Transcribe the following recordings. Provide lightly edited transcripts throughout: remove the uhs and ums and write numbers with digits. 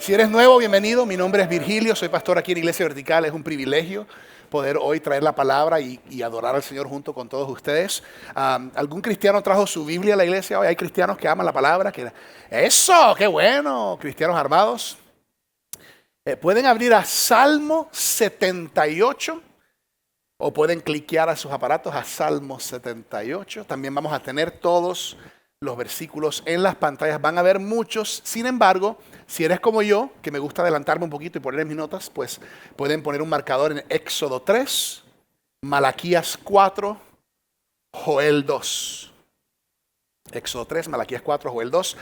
Si eres nuevo, bienvenido. Mi nombre es Virgilio, soy pastor aquí en Iglesia Vertical. Es un privilegio poder hoy traer la palabra y adorar al Señor junto con todos ustedes. ¿Algún cristiano trajo su Biblia a la iglesia hoy? Hay cristianos que aman la palabra. ¡Eso! ¡Qué bueno! Cristianos armados. Pueden abrir a Salmo 78 o pueden cliquear a sus aparatos a Salmo 78. También vamos a tener todos los versículos en las pantallas. Van a haber muchos. Sin embargo, si eres como yo, que me gusta adelantarme un poquito y poner en mis notas, pues pueden poner un marcador en Éxodo 3, Malaquías 4, Joel 2. Éxodo 3, Malaquías 4, Joel 2.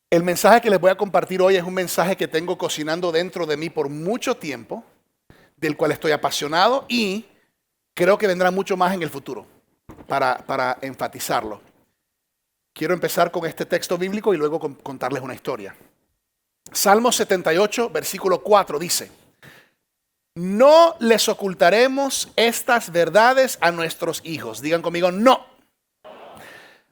El mensaje que les voy a compartir hoy es un mensaje que tengo cocinando dentro de mí por mucho tiempo, del cual estoy apasionado y creo que vendrá mucho más en el futuro para enfatizarlo. Quiero empezar con este texto bíblico y luego contarles una historia. Salmo 78, versículo 4 dice: no les ocultaremos estas verdades a nuestros hijos. Digan conmigo, no.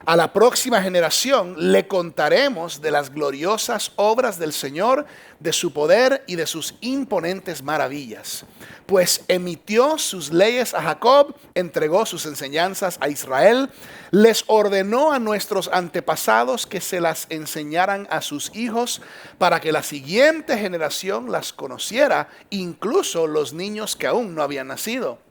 A la próxima generación le contaremos de las gloriosas obras del Señor, de su poder y de sus imponentes maravillas. Pues emitió sus leyes a Jacob, entregó sus enseñanzas a Israel, les ordenó a nuestros antepasados que se las enseñaran a sus hijos para que la siguiente generación las conociera, incluso los niños que aún no habían nacido.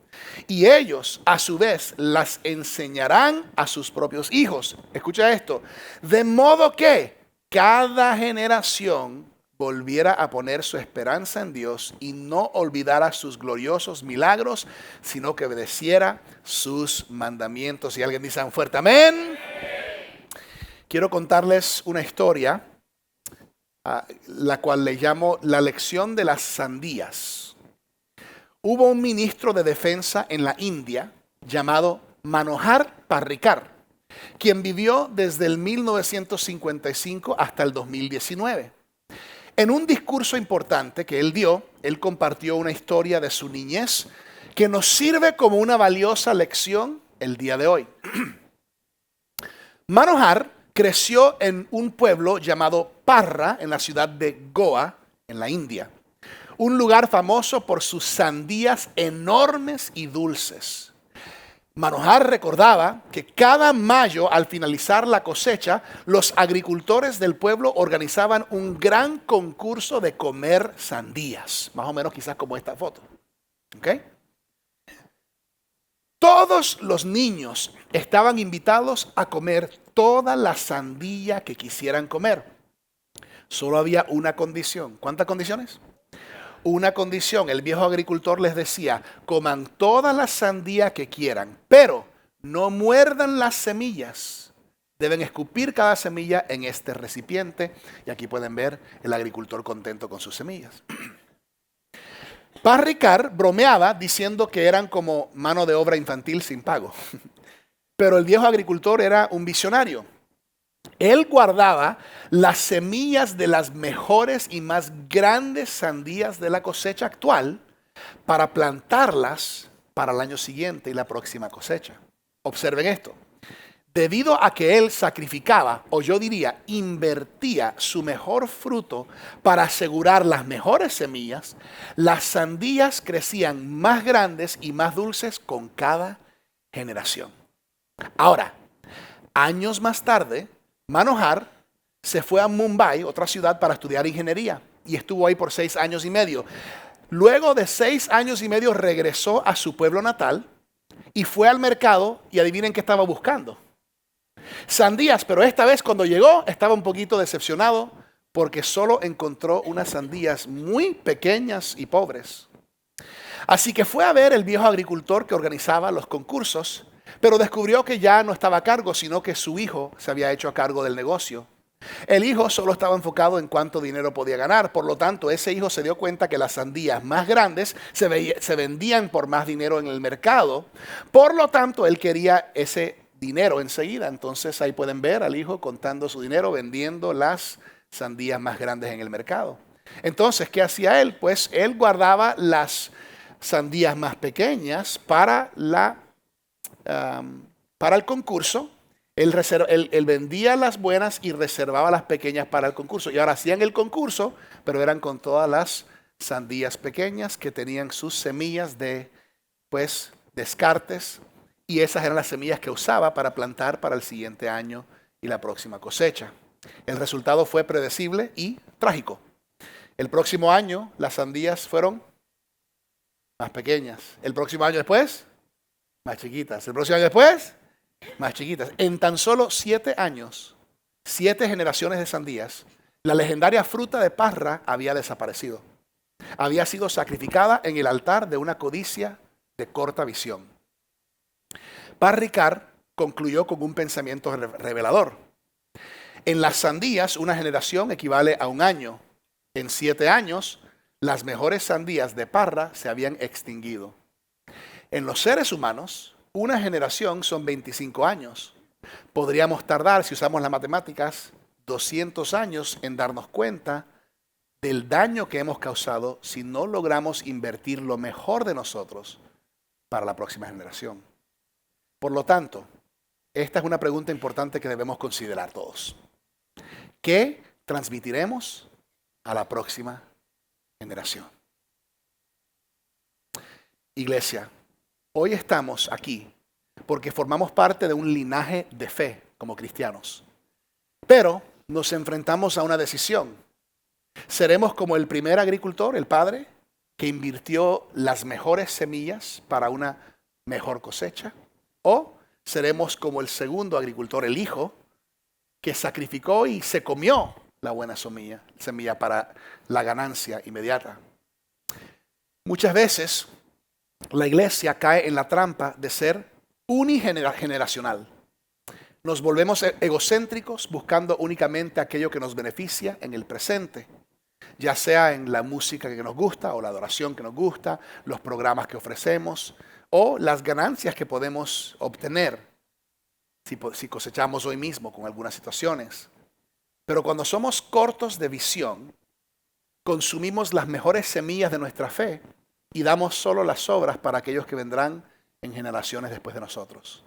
Y ellos, a su vez, las enseñarán a sus propios hijos. Escucha esto. De modo que cada generación volviera a poner su esperanza en Dios y no olvidara sus gloriosos milagros, sino que obedeciera sus mandamientos. Y alguien dice fuerte amén. Quiero contarles una historia, la cual le llamo la lección de las sandías. Hubo un ministro de defensa en la India llamado Manohar Parrikar, quien vivió desde el 1955 hasta el 2019. En un discurso importante que él dio, él compartió una historia de su niñez que nos sirve como una valiosa lección el día de hoy. Manohar creció en un pueblo llamado Parra, en la ciudad de Goa, en la India. Un lugar famoso por sus sandías enormes y dulces. Manohar recordaba que cada mayo, al finalizar la cosecha, los agricultores del pueblo organizaban un gran concurso de comer sandías. Más o menos quizás como esta foto. ¿Okay? Todos los niños estaban invitados a comer toda la sandía que quisieran comer. Solo había una condición. ¿Cuántas condiciones? Una condición. El viejo agricultor les decía: coman toda la sandía que quieran, pero no muerdan las semillas. Deben escupir cada semilla en este recipiente. Y aquí pueden ver el agricultor contento con sus semillas. Parrikar bromeaba diciendo que eran como mano de obra infantil sin pago. Pero el viejo agricultor era un visionario. Él guardaba las semillas de las mejores y más grandes sandías de la cosecha actual para plantarlas para el año siguiente y la próxima cosecha. Observen esto. Debido a que él sacrificaba, o yo diría, invertía su mejor fruto para asegurar las mejores semillas, las sandías crecían más grandes y más dulces con cada generación. Ahora, años más tarde, Manohar se fue a Mumbai, otra ciudad, para estudiar ingeniería y estuvo ahí por 6 años y medio. Luego de 6 años y medio regresó a su pueblo natal y fue al mercado y adivinen qué estaba buscando. Sandías, pero esta vez cuando llegó estaba un poquito decepcionado porque solo encontró unas sandías muy pequeñas y pobres. Así que fue a ver el viejo agricultor que organizaba los concursos, pero descubrió que ya no estaba a cargo, sino que su hijo se había hecho a cargo del negocio. El hijo solo estaba enfocado en cuánto dinero podía ganar. Por lo tanto, ese hijo se dio cuenta que las sandías más grandes se vendían por más dinero en el mercado. Por lo tanto, él quería ese dinero enseguida. Entonces ahí pueden ver al hijo contando su dinero, vendiendo las sandías más grandes en el mercado. Entonces, ¿qué hacía él? Pues él guardaba las sandías más pequeñas para el concurso Él vendía las buenas y reservaba las pequeñas para el concurso. Y ahora hacían el concurso, pero eran con todas las sandías pequeñas que tenían sus semillas de, pues, descartes. Y esas eran las semillas que usaba para plantar para el siguiente año y la próxima cosecha. El resultado fue predecible y trágico. El próximo año las sandías fueron más pequeñas. El próximo año después, más chiquitas. El próximo año después, más chiquitas. En tan solo 7 años, 7 generaciones de sandías, la legendaria fruta de parra había desaparecido. Había sido sacrificada en el altar de una codicia de corta visión. Parr Ricard concluyó con un pensamiento revelador. En las sandías, una generación equivale a un año. En 7 años, las mejores sandías de Parra se habían extinguido. En los seres humanos, una generación son 25 años. Podríamos tardar, si usamos las matemáticas, 200 años en darnos cuenta del daño que hemos causado si no logramos invertir lo mejor de nosotros para la próxima generación. Por lo tanto, esta es una pregunta importante que debemos considerar todos. ¿Qué transmitiremos a la próxima generación? Iglesia, hoy estamos aquí porque formamos parte de un linaje de fe como cristianos. Pero nos enfrentamos a una decisión. ¿Seremos como el primer agricultor, el padre, que invirtió las mejores semillas para una mejor cosecha? ¿O seremos como el segundo agricultor, el hijo, que sacrificó y se comió la buena semilla para la ganancia inmediata? Muchas veces la iglesia cae en la trampa de ser unigeneracional. Nos volvemos egocéntricos buscando únicamente aquello que nos beneficia en el presente, ya sea en la música que nos gusta o la adoración que nos gusta, los programas que ofrecemos o las ganancias que podemos obtener si cosechamos hoy mismo con algunas situaciones. Pero cuando somos cortos de visión, consumimos las mejores semillas de nuestra fe y damos solo las sobras para aquellos que vendrán en generaciones después de nosotros.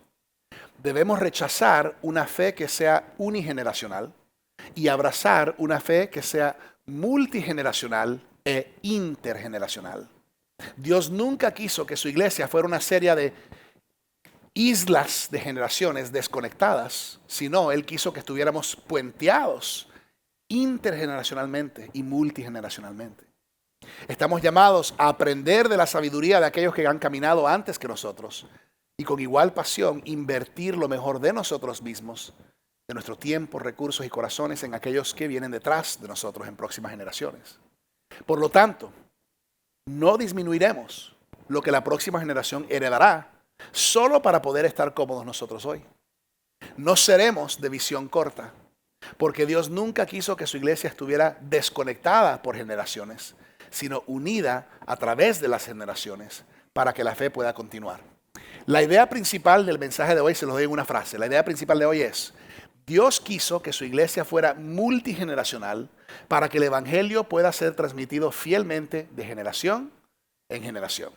Debemos rechazar una fe que sea unigeneracional y abrazar una fe que sea multigeneracional e intergeneracional. Dios nunca quiso que su iglesia fuera una serie de islas de generaciones desconectadas, sino Él quiso que estuviéramos puenteados intergeneracionalmente y multigeneracionalmente. Estamos llamados a aprender de la sabiduría de aquellos que han caminado antes que nosotros y con igual pasión invertir lo mejor de nosotros mismos, de nuestro tiempo, recursos y corazones en aquellos que vienen detrás de nosotros en próximas generaciones. Por lo tanto, no disminuiremos lo que la próxima generación heredará solo para poder estar cómodos nosotros hoy. No seremos de visión corta, porque Dios nunca quiso que su iglesia estuviera desconectada por generaciones, sino unida a través de las generaciones para que la fe pueda continuar. La idea principal del mensaje de hoy se lo doy en una frase. La idea principal de hoy es: Dios quiso que su iglesia fuera multigeneracional para que el evangelio pueda ser transmitido fielmente de generación en generación.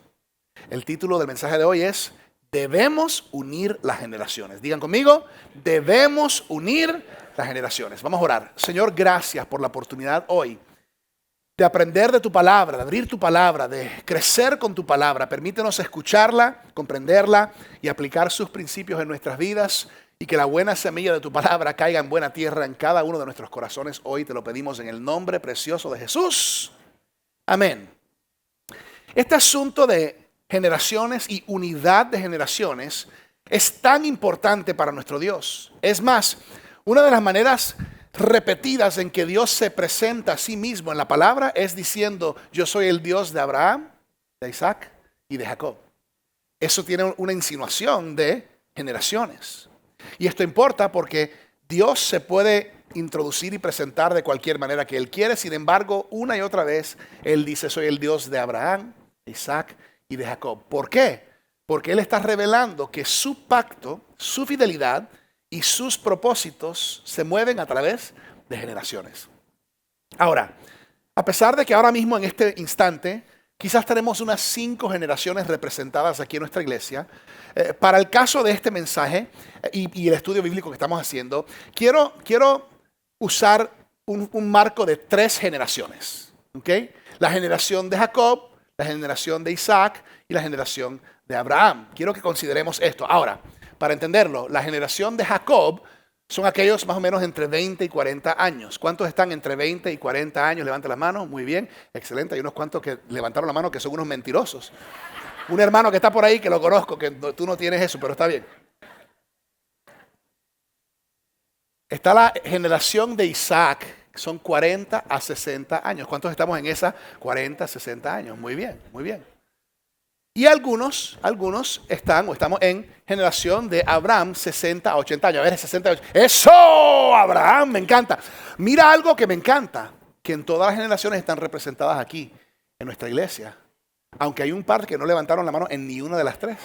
El título del mensaje de hoy es: debemos unir las generaciones. Digan conmigo: debemos unir las generaciones. Vamos a orar. Señor, gracias por la oportunidad hoy de aprender de tu palabra, de abrir tu palabra, de crecer con tu palabra. Permítenos escucharla, comprenderla y aplicar sus principios en nuestras vidas, y que la buena semilla de tu palabra caiga en buena tierra en cada uno de nuestros corazones. Hoy te lo pedimos en el nombre precioso de Jesús. Amén. Este asunto de generaciones y unidad de generaciones es tan importante para nuestro Dios. Es más, una de las maneras repetidas en que Dios se presenta a sí mismo en la palabra es diciendo: yo soy el Dios de Abraham, de Isaac y de Jacob. Eso tiene una insinuación de generaciones. Y esto importa porque Dios se puede introducir y presentar de cualquier manera que Él quiere. Sin embargo, una y otra vez Él dice: soy el Dios de Abraham, de Isaac y de Jacob. ¿Por qué? Porque Él está revelando que su pacto, su fidelidad y sus propósitos se mueven a través de generaciones. Ahora, a pesar de que ahora mismo en este instante Quizás tenemos unas 5 generaciones representadas aquí en nuestra iglesia. Para el caso de este mensaje y el estudio bíblico que estamos haciendo, quiero usar un marco de 3 generaciones. ¿Okay? La generación de Jacob, la generación de Isaac y la generación de Abraham. Quiero que consideremos esto. Ahora, para entenderlo, la generación de Jacob son aquellos más o menos entre 20 y 40 años. ¿Cuántos están entre 20 y 40 años? Levanten la mano. Muy bien, excelente. Hay unos cuantos que levantaron la mano que son unos mentirosos. Un hermano que está por ahí que lo conozco, que tú no tienes eso, pero está bien. Está la generación de Isaac, que son 40 a 60 años. ¿Cuántos estamos en esa 40 a 60 años? Muy bien, muy bien. Y algunos están o estamos en generación de Abraham, 60 a 80 años. A ver, 68. ¡Eso! Abraham, me encanta. Mira algo que me encanta, que en todas las generaciones están representadas aquí, en nuestra iglesia. Aunque hay un par que no levantaron la mano en ni una de las 3.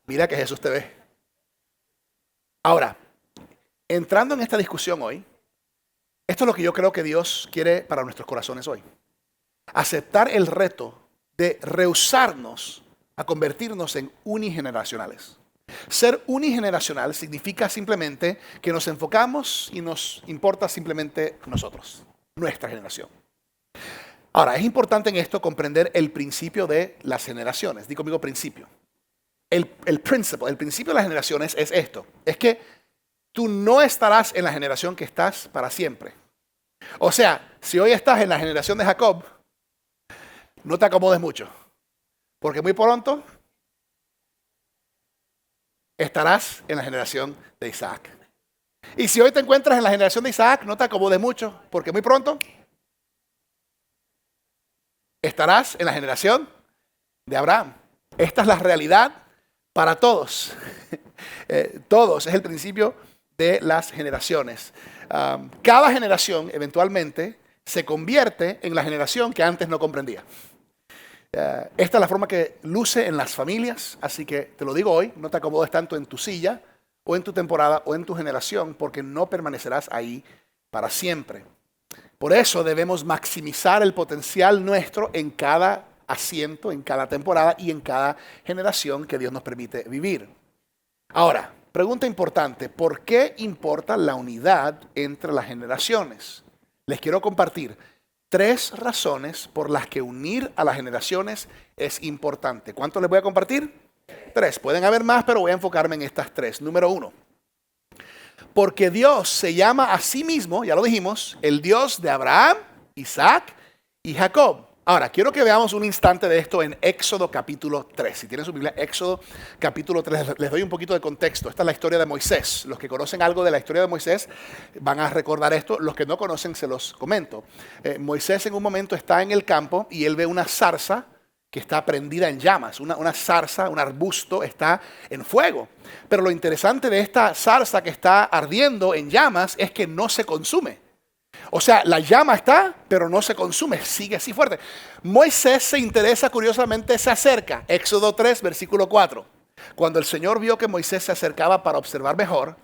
Mira que Jesús te ve. Ahora, entrando en esta discusión hoy, esto es lo que yo creo que Dios quiere para nuestros corazones hoy. Aceptar el reto de rehusarnos a convertirnos en unigeneracionales. Ser unigeneracional significa simplemente que nos enfocamos y nos importa simplemente nosotros, nuestra generación. Ahora, es importante en esto comprender el principio de las generaciones. Di conmigo principio. El principio de las generaciones es esto. Es que tú no estarás en la generación que estás para siempre. O sea, si hoy estás en la generación de Jacob, no te acomodes mucho, porque muy pronto estarás en la generación de Isaac. Y si hoy te encuentras en la generación de Isaac, no te acomodes mucho, porque muy pronto estarás en la generación de Abraham. Esta es la realidad para todos. Todos, es el principio de las generaciones. Cada generación eventualmente se convierte en la generación que antes no comprendía. Esta es la forma que luce en las familias, así que te lo digo hoy, no te acomodes tanto en tu silla o en tu temporada o en tu generación, porque no permanecerás ahí para siempre. Por eso debemos maximizar el potencial nuestro en cada asiento, en cada temporada y en cada generación que Dios nos permite vivir. Ahora, pregunta importante, ¿por qué importa la unidad entre las generaciones? Les quiero compartir 3 razones por las que unir a las generaciones es importante. ¿Cuánto les voy a compartir? 3. Pueden haber más, pero voy a enfocarme en estas 3. Número 1. Porque Dios se llama a sí mismo, ya lo dijimos, el Dios de Abraham, Isaac y Jacob. Ahora, quiero que veamos un instante de esto en Éxodo capítulo 3. Si tienen su Biblia, Éxodo capítulo 3, les doy un poquito de contexto. Esta es la historia de Moisés. Los que conocen algo de la historia de Moisés van a recordar esto. Los que no conocen, se los comento. Moisés en un momento está en el campo y él ve una zarza que está prendida en llamas. Una zarza, un arbusto está en fuego. Pero lo interesante de esta zarza que está ardiendo en llamas es que no se consume. O sea, la llama está, pero no se consume, sigue así fuerte. Moisés se interesa, curiosamente se acerca. Éxodo 3, versículo 4. Cuando el Señor vio que Moisés se acercaba para observar mejor,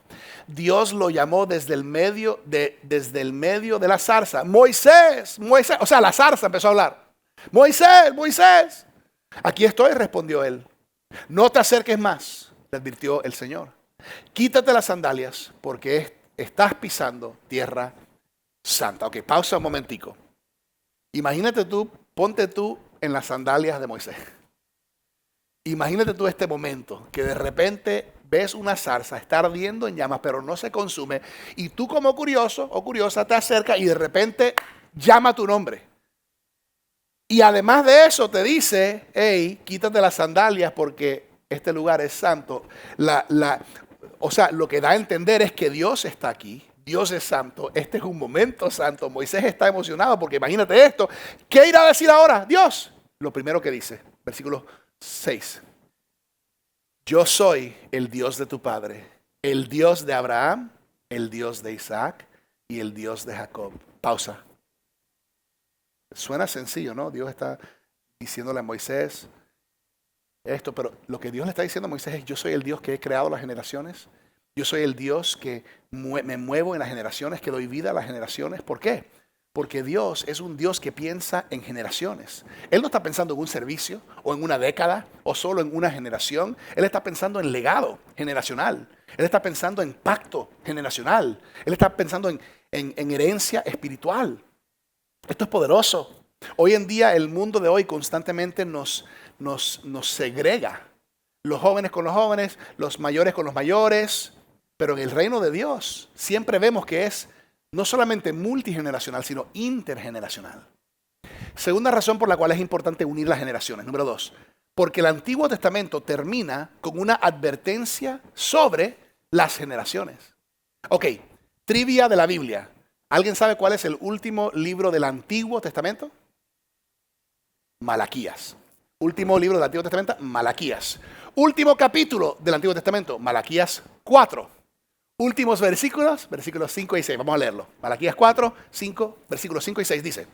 Dios lo llamó desde el medio de la zarza. Moisés, Moisés. O sea, la zarza empezó a hablar. Moisés, Moisés. Aquí estoy, respondió él. No te acerques más, le advirtió el Señor. Quítate las sandalias porque estás pisando tierra santa. Ok, pausa un momentico. Imagínate tú, ponte tú en las sandalias de Moisés. Imagínate tú este momento que de repente ves una zarza, está ardiendo en llamas, pero no se consume. Y tú como curioso o curiosa te acercas y de repente llama tu nombre. Y además de eso te dice, hey, quítate las sandalias porque este lugar es santo. O sea, lo que da a entender es que Dios está aquí. Dios es santo, este es un momento santo. Moisés está emocionado porque imagínate esto. ¿Qué irá a decir ahora Dios? Lo primero que dice, versículo 6. Yo soy el Dios de tu padre, el Dios de Abraham, el Dios de Isaac y el Dios de Jacob. Pausa. Suena sencillo, ¿no? Dios está diciéndole a Moisés esto, pero lo que Dios le está diciendo a Moisés es: yo soy el Dios que he creado las generaciones. Yo soy el Dios que me muevo en las generaciones, que doy vida a las generaciones. ¿Por qué? Porque Dios es un Dios que piensa en generaciones. Él no está pensando en un servicio o en una década o solo en una generación. Él está pensando en legado generacional. Él está pensando en pacto generacional. Él está pensando en herencia espiritual. Esto es poderoso. Hoy en día, el mundo de hoy constantemente nos segrega. Los jóvenes con los jóvenes, los mayores con los mayores. Pero en el reino de Dios siempre vemos que es no solamente multigeneracional, sino intergeneracional. Segunda razón por la cual es importante unir las generaciones. Número 2, porque el Antiguo Testamento termina con una advertencia sobre las generaciones. Ok, trivia de la Biblia. ¿Alguien sabe cuál es el último libro del Antiguo Testamento? Malaquías. Último libro del Antiguo Testamento, Malaquías. Último capítulo del Antiguo Testamento, Malaquías 4. Últimos versículos, versículos 5 y 6. Vamos a leerlo. Malaquías 4, 5, versículos 5 y 6 dice: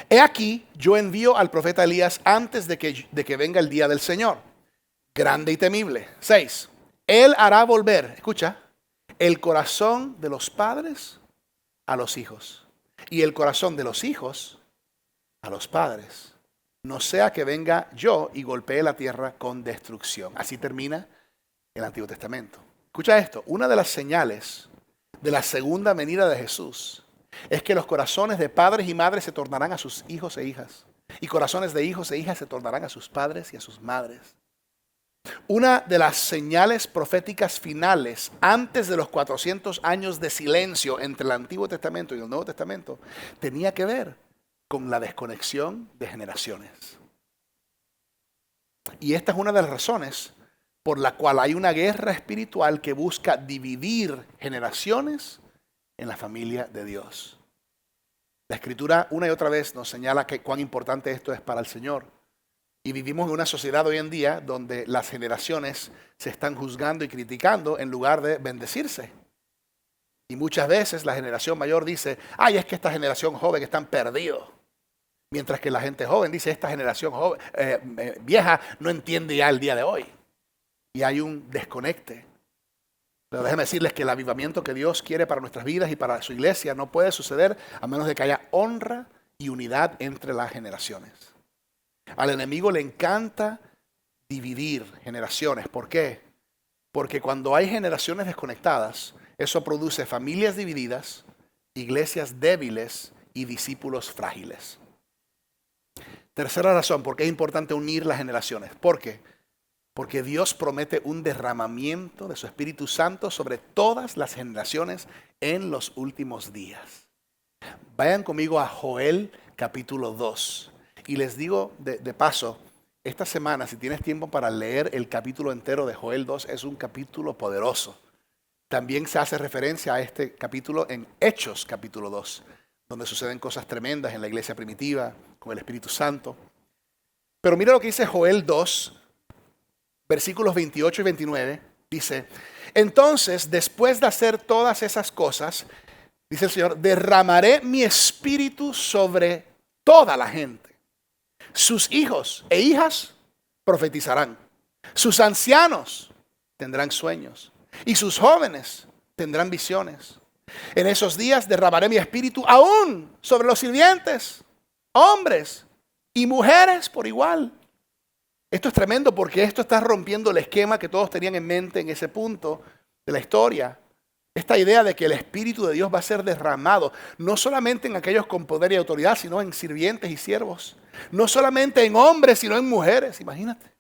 He aquí, yo envío al profeta Elías antes de que venga el día del Señor, grande y temible. 6. Él hará volver, escucha, el corazón de los padres a los hijos y el corazón de los hijos a los padres. No sea que venga yo y golpee la tierra con destrucción. Así termina el Antiguo Testamento. Escucha esto, una de las señales de la segunda venida de Jesús es que los corazones de padres y madres se tornarán a sus hijos e hijas. Y corazones de hijos e hijas se tornarán a sus padres y a sus madres. Una de las señales proféticas finales antes de los 400 años de silencio entre el Antiguo Testamento y el Nuevo Testamento tenía que ver con la desconexión de generaciones. Y esta es una de las razones por la cual hay una guerra espiritual que busca dividir generaciones en la familia de Dios. La Escritura una y otra vez nos señala cuán importante esto es para el Señor. Y vivimos en una sociedad hoy en día donde las generaciones se están juzgando y criticando en lugar de bendecirse. Y muchas veces la generación mayor dice: ay, es que esta generación joven están perdidos. Mientras que la gente joven dice: esta generación joven, vieja no entiende ya el día de hoy. Y hay un desconecte. Pero déjenme decirles que el avivamiento que Dios quiere para nuestras vidas y para su iglesia no puede suceder a menos de que haya honra y unidad entre las generaciones. Al enemigo le encanta dividir generaciones. ¿Por qué? Porque cuando hay generaciones desconectadas, eso produce familias divididas, iglesias débiles y discípulos frágiles. Tercera razón, ¿por qué es importante unir las generaciones? ¿Por qué? Porque Dios promete un derramamiento de su Espíritu Santo sobre todas las generaciones en los últimos días. Vayan conmigo a Joel capítulo 2. Y les digo de paso, esta semana, si tienes tiempo para leer el capítulo entero de Joel 2, es un capítulo poderoso. También se hace referencia a este capítulo en Hechos capítulo 2, donde suceden cosas tremendas en la iglesia primitiva con el Espíritu Santo. Pero mira lo que dice Joel 2, versículos 28 y 29, dice: entonces, después de hacer todas esas cosas, dice el Señor, derramaré mi espíritu sobre toda la gente. Sus hijos e hijas profetizarán. Sus ancianos tendrán sueños. Y sus jóvenes tendrán visiones. En esos días derramaré mi espíritu aún sobre los sirvientes, hombres y mujeres por igual. Esto es tremendo porque esto está rompiendo el esquema que todos tenían en mente en ese punto de la historia. Esta idea de que el Espíritu de Dios va a ser derramado, no solamente en aquellos con poder y autoridad, sino en sirvientes y siervos. No solamente en hombres, sino en mujeres, imagínate.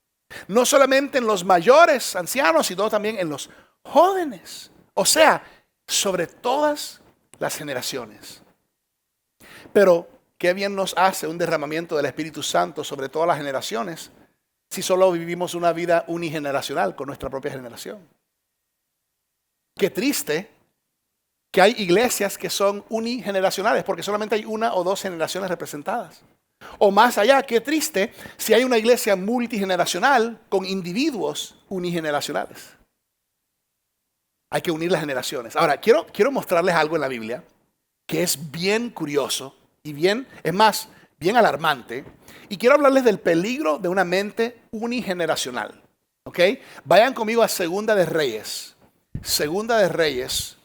No solamente en los mayores, ancianos, sino también en los jóvenes. O sea, sobre todas las generaciones. Pero, qué bien nos hace un derramamiento del Espíritu Santo sobre todas las generaciones si solo vivimos una vida unigeneracional con nuestra propia generación. Qué triste que hay iglesias que son unigeneracionales porque solamente hay una o dos generaciones representadas. O más allá, qué triste si hay una iglesia multigeneracional con individuos unigeneracionales. Hay que unir las generaciones. Ahora, quiero mostrarles algo en la Biblia que es bien curioso y bien alarmante. Y quiero hablarles del peligro de una mente unigeneracional. ¿Ok? Vayan conmigo a Segunda de Reyes. Segunda de Reyes,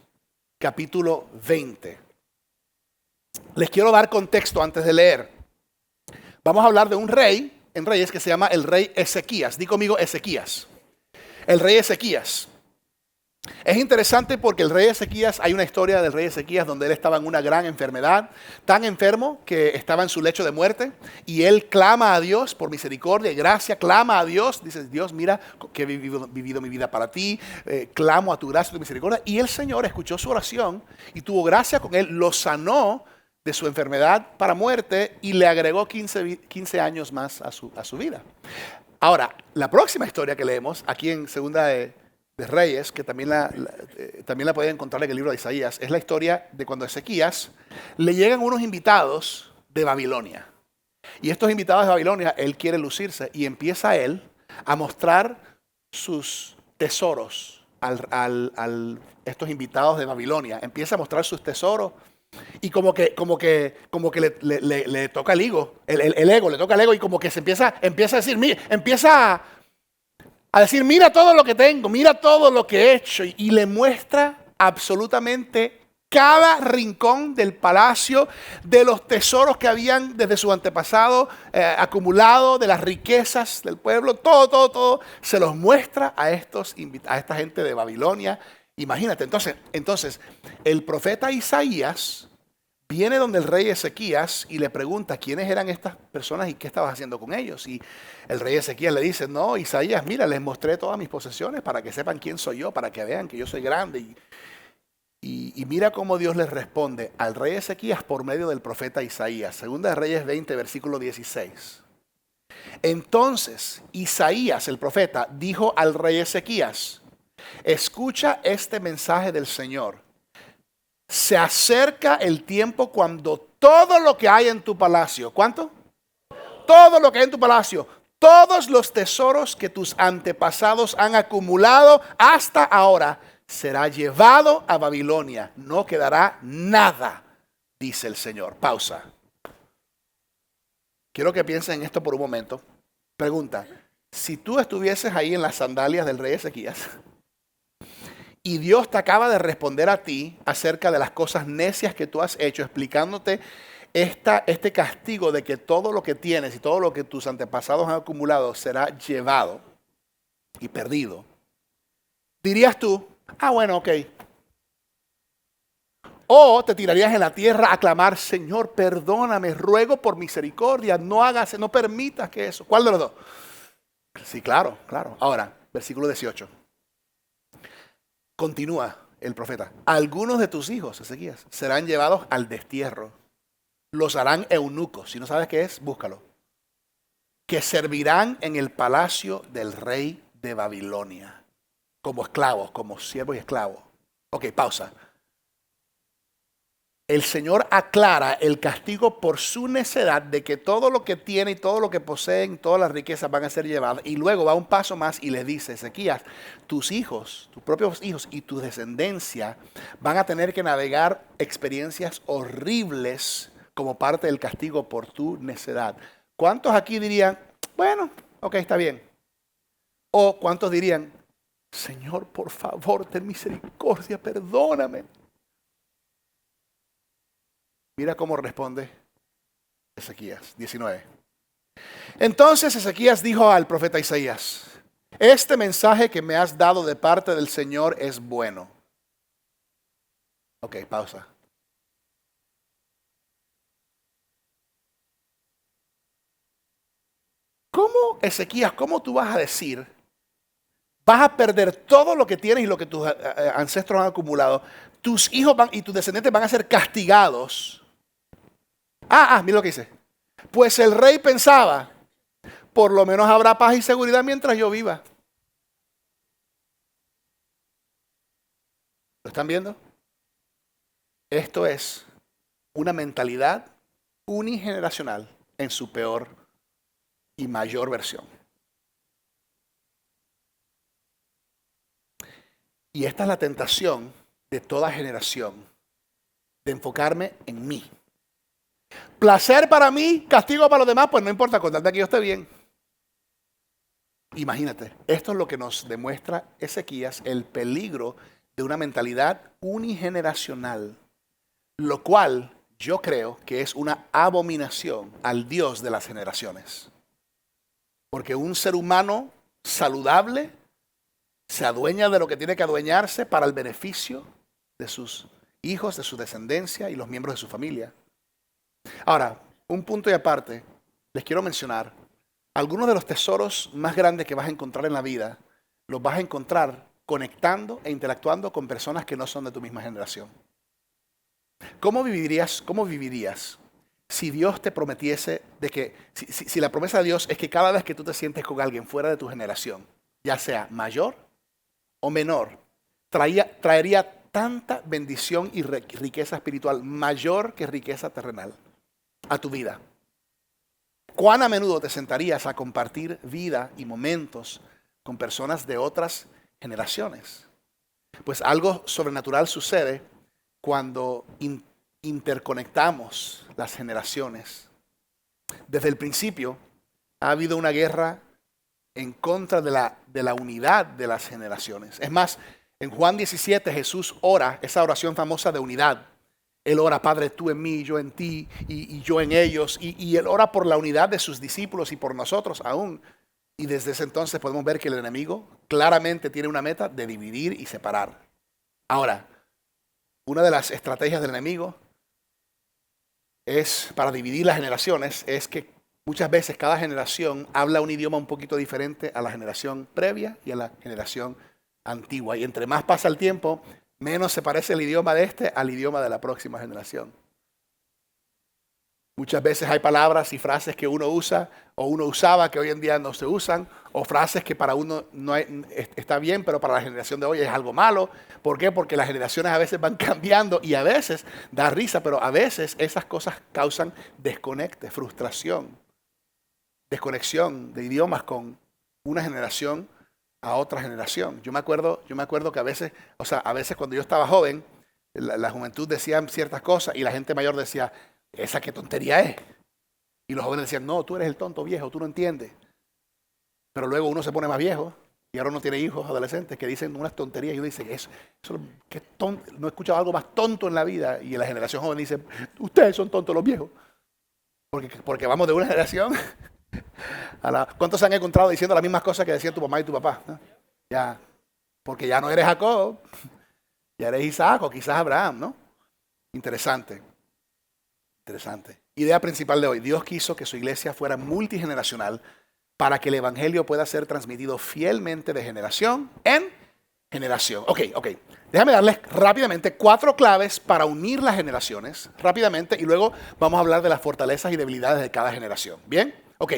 capítulo 20. Les quiero dar contexto antes de leer. Vamos a hablar de un rey en Reyes que se llama el rey Ezequías. Di conmigo Ezequías. El rey Ezequías. Es interesante porque el rey Ezequías, hay una historia del rey Ezequías donde él estaba en una gran enfermedad, tan enfermo que estaba en su lecho de muerte, y él clama a Dios por misericordia y gracia, clama a Dios, dice: Dios, mira que he vivido mi vida para ti, clamo a tu gracia y tu misericordia, y el Señor escuchó su oración y tuvo gracia con él, lo sanó de su enfermedad para muerte y le agregó 15 años más a su vida. Ahora, la próxima historia que leemos aquí en Segunda de Reyes, que también la pueden encontrar en el libro de Isaías, es la historia de cuando a Ezequías le llegan unos invitados de Babilonia. Y estos invitados de Babilonia, él quiere lucirse y empieza él a mostrar sus tesoros a estos invitados de Babilonia. Empieza a mostrar sus tesoros y como que le toca el ego, el ego, le toca el ego, y como que se empieza a decir, empieza a decir: mira todo lo que tengo, mira todo lo que he hecho. Y le muestra absolutamente cada rincón del palacio, de los tesoros que habían desde su antepasado acumulado, de las riquezas del pueblo, todo. Se los muestra a esta gente de Babilonia. Imagínate, entonces el profeta Isaías viene donde el rey Ezequías y le pregunta quiénes eran estas personas y qué estabas haciendo con ellos. Y el rey Ezequías le dice: no, Isaías, mira, les mostré todas mis posesiones para que sepan quién soy yo, para que vean que yo soy grande. Y mira cómo Dios les responde al rey Ezequías por medio del profeta Isaías. Segunda de Reyes 20, versículo 16. Entonces Isaías, el profeta, dijo al rey Ezequías: escucha este mensaje del Señor. Se acerca el tiempo cuando todo lo que hay en tu palacio, ¿cuánto? Todo lo que hay en tu palacio, todos los tesoros que tus antepasados han acumulado hasta ahora, será llevado a Babilonia. No quedará nada, dice el Señor. Pausa. Quiero que piensen en esto por un momento. Pregunta: si tú estuvieses ahí en las sandalias del rey Ezequías y Dios te acaba de responder a ti acerca de las cosas necias que tú has hecho, explicándote este castigo de que todo lo que tienes y todo lo que tus antepasados han acumulado será llevado y perdido, dirías tú: ah, bueno, ok. O te tirarías en la tierra a clamar: Señor, perdóname, ruego por misericordia, no permitas que eso. ¿Cuál de los dos? Sí, claro. Ahora, versículo 18. Continúa el profeta: algunos de tus hijos, Ezequías, serán llevados al destierro. Los harán eunucos. Si no sabes qué es, búscalo. Que servirán en el palacio del rey de Babilonia. Como esclavos, como siervos y esclavos. Ok, pausa. El Señor aclara el castigo por su necedad de que todo lo que tiene y todo lo que poseen, todas las riquezas van a ser llevadas. Y luego va un paso más y le dice: Ezequías, tus hijos, tus propios hijos y tu descendencia van a tener que navegar experiencias horribles como parte del castigo por tu necedad. ¿Cuántos aquí dirían: bueno, ok, está bien? O ¿cuántos dirían: Señor, por favor, ten misericordia, perdóname? Mira cómo responde Ezequías 19. Entonces Ezequías dijo al profeta Isaías: este mensaje que me has dado de parte del Señor es bueno. Ok, pausa. ¿Cómo, Ezequías, cómo tú vas a decir: vas a perder todo lo que tienes y lo que tus ancestros han acumulado? Tus hijos y tus descendientes van a ser castigados. Mira lo que dice. Pues el rey pensaba: por lo menos habrá paz y seguridad mientras yo viva. ¿Lo están viendo? Esto es una mentalidad unigeneracional en su peor y mayor versión. Y esta es la tentación de toda generación, de enfocarme en mí. Placer para mí, castigo para los demás, pues no importa, con tal de que yo esté bien. Imagínate, esto es lo que nos demuestra Ezequías, el peligro de una mentalidad unigeneracional, lo cual yo creo que es una abominación al Dios de las generaciones. Porque un ser humano saludable se adueña de lo que tiene que adueñarse para el beneficio de sus hijos, de su descendencia y los miembros de su familia. Ahora, un punto y aparte, les quiero mencionar, algunos de los tesoros más grandes que vas a encontrar en la vida, los vas a encontrar conectando e interactuando con personas que no son de tu misma generación. ¿Cómo vivirías si Dios te prometiese de que, si la promesa de Dios es que cada vez que tú te sientes con alguien fuera de tu generación, ya sea mayor o menor, traería tanta bendición y riqueza espiritual mayor que riqueza terrenal a tu vida? ¿Cuán a menudo te sentarías a compartir vida y momentos con personas de otras generaciones? Pues algo sobrenatural sucede cuando interconectamos las generaciones. Desde el principio ha habido una guerra en contra de la unidad de las generaciones. Es más, en Juan 17 Jesús ora esa oración famosa de unidad. Él ora, Padre, tú en mí, yo en ti y yo en ellos. Y Él ora por la unidad de sus discípulos y por nosotros aún. Y desde ese entonces podemos ver que el enemigo claramente tiene una meta de dividir y separar. Ahora, una de las estrategias del enemigo es para dividir las generaciones, es que muchas veces cada generación habla un idioma un poquito diferente a la generación previa y a la generación antigua. Y entre más pasa el tiempo, menos se parece el idioma de este al idioma de la próxima generación. Muchas veces hay palabras y frases que uno usa o uno usaba que hoy en día no se usan, o frases que para uno está bien, pero para la generación de hoy es algo malo. ¿Por qué? Porque las generaciones a veces van cambiando y a veces da risa, pero a veces esas cosas causan desconecte, frustración, desconexión de idiomas con una generación a otra generación. Yo me acuerdo que a veces cuando yo estaba joven, la juventud decía ciertas cosas y la gente mayor decía, ¿esa qué tontería es? Y los jóvenes decían, no, tú eres el tonto viejo, tú no entiendes. Pero luego uno se pone más viejo y ahora uno tiene hijos adolescentes que dicen unas tonterías y uno dice, qué tonto, no he escuchado algo más tonto en la vida. Y la generación joven dice, ustedes son tontos los viejos. Porque vamos de una generación a la... ¿Cuántos se han encontrado diciendo las mismas cosas que decían tu mamá y tu papá? ¿No? Ya, porque ya no eres Jacob, ya eres Isaac o quizás Abraham, ¿no? Interesante. Idea principal de hoy. Dios quiso que su iglesia fuera multigeneracional para que el evangelio pueda ser transmitido fielmente de generación en generación. Ok. Déjame darles rápidamente 4 claves para unir las generaciones, rápidamente, y luego vamos a hablar de las fortalezas y debilidades de cada generación. ¿Bien? Ok.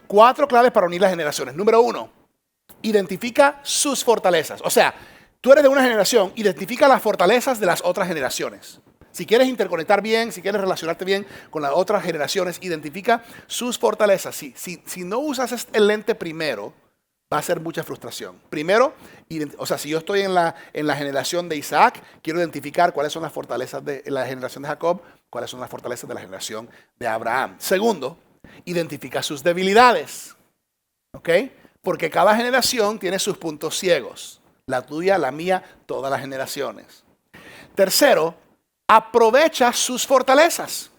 4 claves para unir las generaciones. Número 1, identifica sus fortalezas. O sea, tú eres de una generación, identifica las fortalezas de las otras generaciones. Si quieres interconectar bien, si quieres relacionarte bien con las otras generaciones, identifica sus fortalezas. Si no usas el lente primero, va a ser mucha frustración. Primero, si yo estoy en la generación de Isaac, quiero identificar cuáles son las fortalezas de la generación de Jacob, cuáles son las fortalezas de la generación de Abraham. Segundo, identifica sus debilidades. ¿Ok? Porque cada generación tiene sus puntos ciegos. La tuya, la mía, todas las generaciones. Tercero, aprovecha sus fortalezas.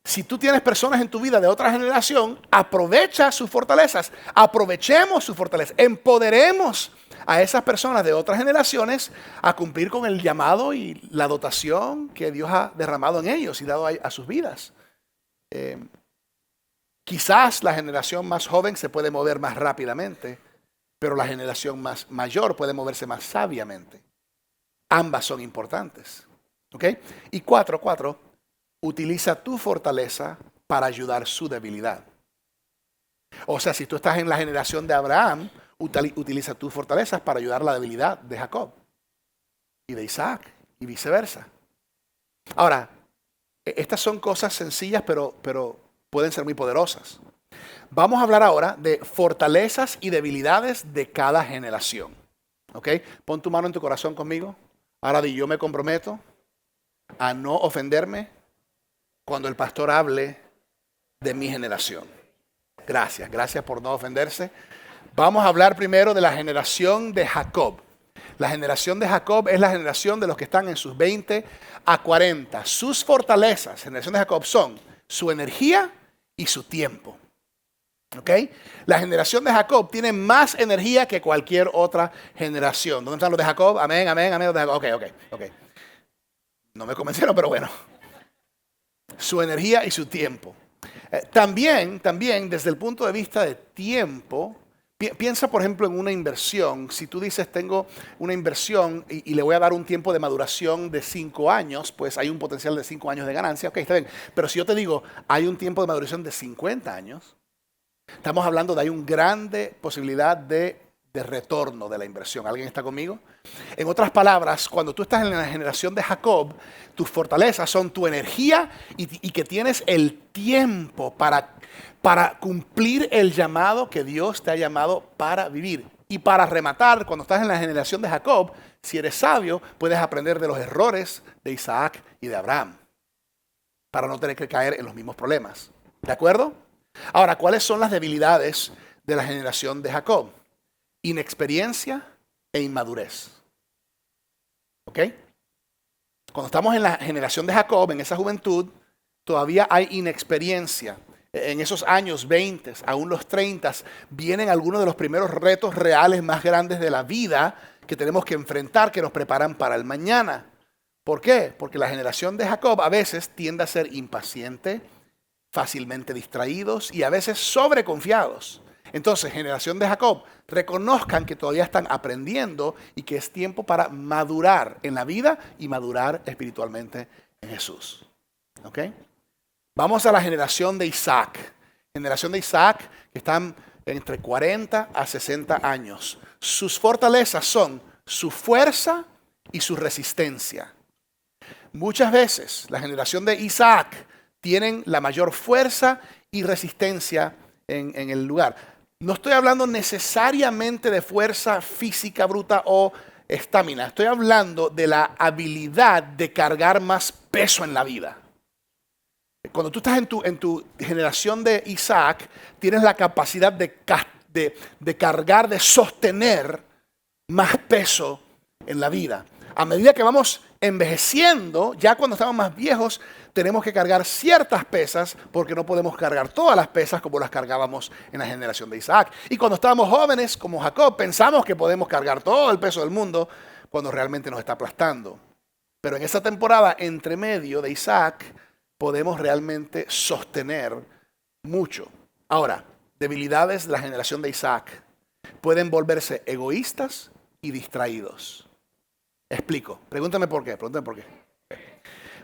Si tú tienes personas en tu vida de otra generación, aprovecha sus fortalezas. Aprovechemos sus fortalezas. Empoderemos a esas personas de otras generaciones a cumplir con el llamado y la dotación que Dios ha derramado en ellos y dado a sus vidas. Quizás la generación más joven se puede mover más rápidamente, pero la generación más mayor puede moverse más sabiamente. Ambas son importantes. ¿Ok? Y 4, utiliza tu fortaleza para ayudar su debilidad. O sea, si tú estás en la generación de Abraham, utiliza tus fortalezas para ayudar la debilidad de Jacob y de Isaac y viceversa. Ahora, estas son cosas sencillas, pero pueden ser muy poderosas. Vamos a hablar ahora de fortalezas y debilidades de cada generación. ¿Ok? Pon tu mano en tu corazón conmigo. Ahora yo me comprometo a no ofenderme cuando el pastor hable de mi generación. Gracias por no ofenderse. Vamos a hablar primero de la generación de Jacob. La generación de Jacob es la generación de los que están en sus 20 a 40. Sus fortalezas, generación de Jacob, son su energía y su tiempo. ¿Ok? La generación de Jacob tiene más energía que cualquier otra generación. ¿Dónde están los de Jacob? Amén, amén, amén. Los de Jacob. Ok. No me convencieron, pero bueno. Su energía y su tiempo. También, desde el punto de vista de tiempo, piensa por ejemplo en una inversión. Si tú dices tengo una inversión y le voy a dar un tiempo de maduración de 5 años, pues hay un potencial de 5 años de ganancia. Ok, está bien. Pero si yo te digo hay un tiempo de maduración de 50 años, estamos hablando de hay una grande posibilidad de retorno de la inversión. ¿Alguien está conmigo? En otras palabras, cuando tú estás en la generación de Jacob, tus fortalezas son tu energía y que tienes el tiempo para cumplir el llamado que Dios te ha llamado para vivir. Y para rematar, cuando estás en la generación de Jacob, si eres sabio, puedes aprender de los errores de Isaac y de Abraham, para no tener que caer en los mismos problemas. ¿De acuerdo? Ahora, ¿cuáles son las debilidades de la generación de Jacob? Inexperiencia e inmadurez. ¿Ok? Cuando estamos en la generación de Jacob, en esa juventud, todavía hay inexperiencia. En esos años 20, aún los 30, vienen algunos de los primeros retos reales más grandes de la vida que tenemos que enfrentar, que nos preparan para el mañana. ¿Por qué? Porque la generación de Jacob a veces tiende a ser impaciente, fácilmente distraídos y a veces sobreconfiados. Entonces, generación de Jacob, reconozcan que todavía están aprendiendo y que es tiempo para madurar en la vida y madurar espiritualmente en Jesús. ¿Ok? Vamos a la generación de Isaac. Generación de Isaac que están entre 40 a 60 años. Sus fortalezas son su fuerza y su resistencia. Muchas veces la generación de Isaac tienen la mayor fuerza y resistencia en el lugar. No estoy hablando necesariamente de fuerza física bruta o estamina. Estoy hablando de la habilidad de cargar más peso en la vida. Cuando tú estás en tu generación de Isaac, tienes la capacidad de cargar, de sostener más peso en la vida. A medida que vamos envejeciendo, ya cuando estamos más viejos, tenemos que cargar ciertas pesas porque no podemos cargar todas las pesas como las cargábamos en la generación de Isaac. Y cuando estábamos jóvenes, como Jacob, pensamos que podemos cargar todo el peso del mundo cuando realmente nos está aplastando. Pero en esa temporada entre medio de Isaac, podemos realmente sostener mucho. Ahora, debilidades de la generación de Isaac pueden volverse egoístas y distraídos. Explico. Pregúntame por qué.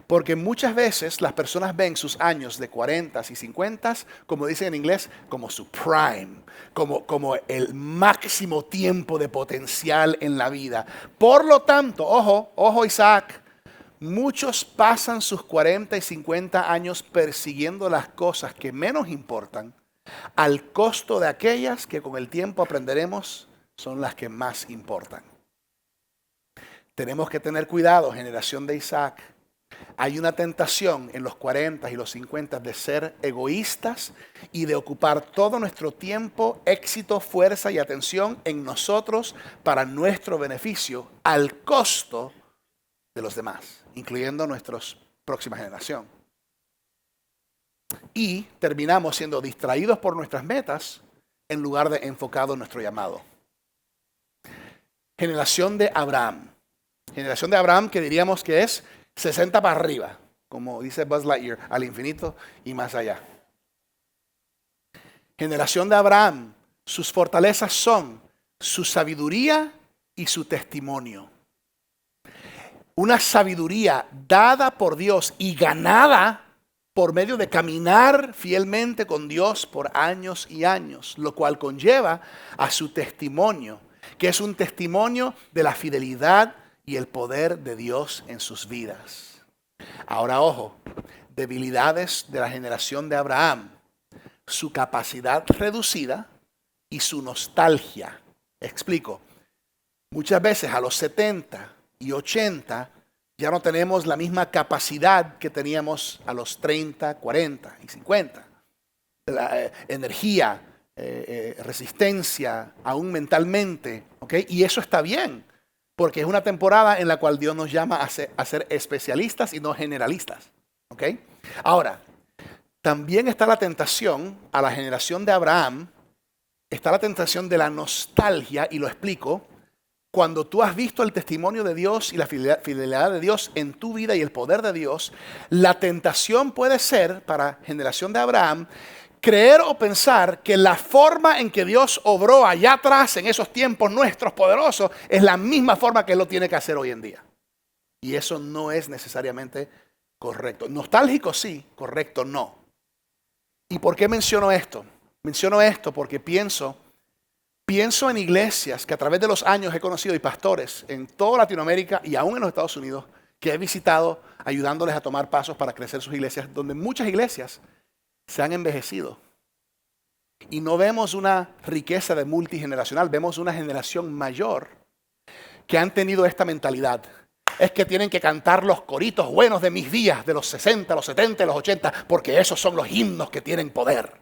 Porque muchas veces las personas ven sus años de 40 y 50, como dicen en inglés, como su prime, como el máximo tiempo de potencial en la vida. Por lo tanto, ojo Isaac, muchos pasan sus 40 y 50 años persiguiendo las cosas que menos importan, al costo de aquellas que con el tiempo aprenderemos son las que más importan. Tenemos que tener cuidado, generación de Isaac. Hay una tentación en los 40 y los 50 de ser egoístas y de ocupar todo nuestro tiempo, éxito, fuerza y atención en nosotros para nuestro beneficio al costo de los demás, incluyendo nuestra próxima generación. Y terminamos siendo distraídos por nuestras metas en lugar de enfocados en nuestro llamado. Generación de Abraham. Generación de Abraham que diríamos que es 60 para arriba, como dice Buzz Lightyear, al infinito y más allá. Generación de Abraham, sus fortalezas son su sabiduría y su testimonio. Una sabiduría dada por Dios y ganada por medio de caminar fielmente con Dios por años y años, lo cual conlleva a su testimonio, que es un testimonio de la fidelidad y el poder de Dios en sus vidas. Ahora, ojo, debilidades de la generación de Abraham, su capacidad reducida y su nostalgia. Explico. Muchas veces a los 70 y 80 ya no tenemos la misma capacidad que teníamos a los 30, 40 y 50. La energía, resistencia, aún mentalmente, ¿ok? Y eso está bien. Porque es una temporada en la cual Dios nos llama a ser especialistas y no generalistas. ¿Ok? Ahora, también está la tentación a la generación de Abraham, está la tentación de la nostalgia, y lo explico. Cuando tú has visto el testimonio de Dios y la fidelidad de Dios en tu vida y el poder de Dios, la tentación puede ser, para generación de Abraham, creer o pensar que la forma en que Dios obró allá atrás, en esos tiempos nuestros poderosos, es la misma forma que Él lo tiene que hacer hoy en día. Y eso no es necesariamente correcto. Nostálgico sí, correcto no. ¿Y por qué menciono esto? Menciono esto porque pienso en iglesias que a través de los años he conocido y pastores en toda Latinoamérica y aún en los Estados Unidos que he visitado ayudándoles a tomar pasos para crecer sus iglesias, donde muchas iglesias se han envejecido. Y no vemos una riqueza de multigeneracional, vemos una generación mayor que han tenido esta mentalidad. Es que tienen que cantar los coritos buenos de mis días, de los 60, los 70, los 80, porque esos son los himnos que tienen poder.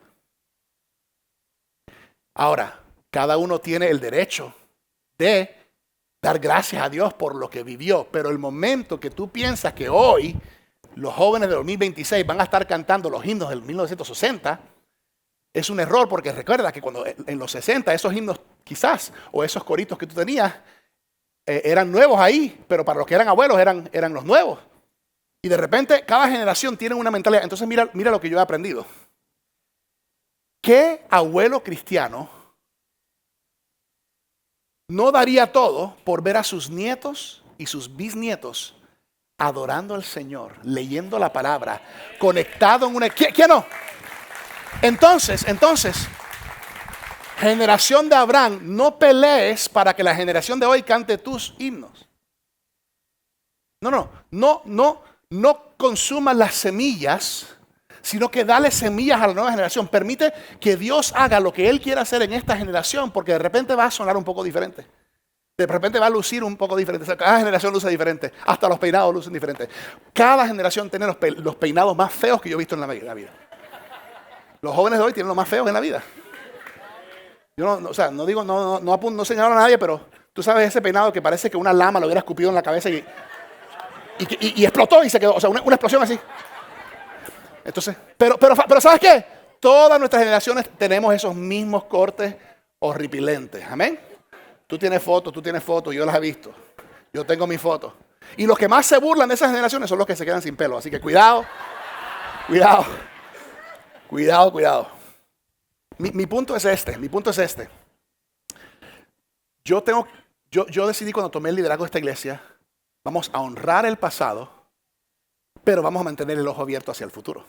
Ahora, cada uno tiene el derecho de dar gracias a Dios por lo que vivió, pero el momento que tú piensas que hoy los jóvenes de 2026 van a estar cantando los himnos del 1960, es un error, porque recuerda que cuando en los 60 esos himnos quizás, o esos coritos que tú tenías, eran nuevos ahí, pero para los que eran abuelos eran los nuevos. Y de repente cada generación tiene una mentalidad. Entonces mira lo que yo he aprendido. ¿Qué abuelo cristiano no daría todo por ver a sus nietos y sus bisnietos adorando al Señor, leyendo la palabra, conectado en una... ¿Quién no? Entonces, generación de Abraham, no pelees para que la generación de hoy cante tus himnos. No consumas las semillas, sino que dale semillas a la nueva generación. Permite que Dios haga lo que Él quiera hacer en esta generación, porque de repente va a sonar un poco diferente. De repente va a lucir un poco diferente. O sea, cada generación luce diferente. Hasta los peinados lucen diferentes. Cada generación tiene los peinados más feos que yo he visto en la vida. Los jóvenes de hoy tienen los más feos en la vida. Yo no señalo a nadie, pero tú sabes ese peinado que parece que una lama lo hubiera escupido en la cabeza y explotó y se quedó. O sea, una explosión así. Entonces, pero ¿sabes qué? Todas nuestras generaciones tenemos esos mismos cortes horripilentes. Amén. Tú tienes fotos, yo las he visto. Yo tengo mis fotos. Y los que más se burlan de esas generaciones son los que se quedan sin pelo. Así que cuidado. Mi punto es este. Yo decidí cuando tomé el liderazgo de esta iglesia, vamos a honrar el pasado, pero vamos a mantener el ojo abierto hacia el futuro.